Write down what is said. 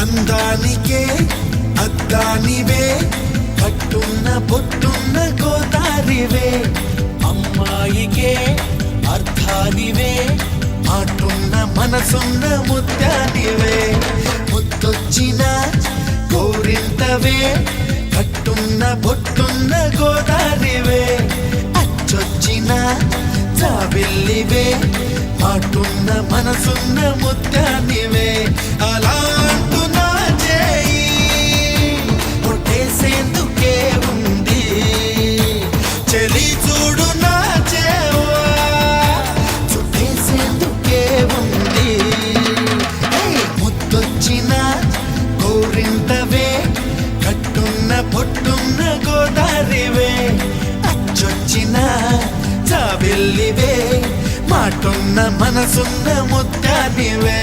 అందానికే అద్దానివే కట్టున్న పొట్టున్న గోదారివే అమ్మాయికే అర్థానివే మాటున్న మనసున్న ముత్యానివే ముత్తొచ్చిన గోరింటవే కట్టున్న పొట్టున్న గోదారివే అచ్చొచ్చిన జాబిల్లివే మాటున్న మనసున్న ముత్యానివే అలా అంటున్నా చేయి కొట్టేసేందుకే ఉంది చెలి చూడు నా చేవా చుట్టేసేందుకే ఉంది ముద్దొచ్చిన గోరింటవే కట్టున్న పొట్టున్న గోదారివే అచ్చొచ్చిన జాబిల్లివే మాటున్న మనసున్న ముత్యానివే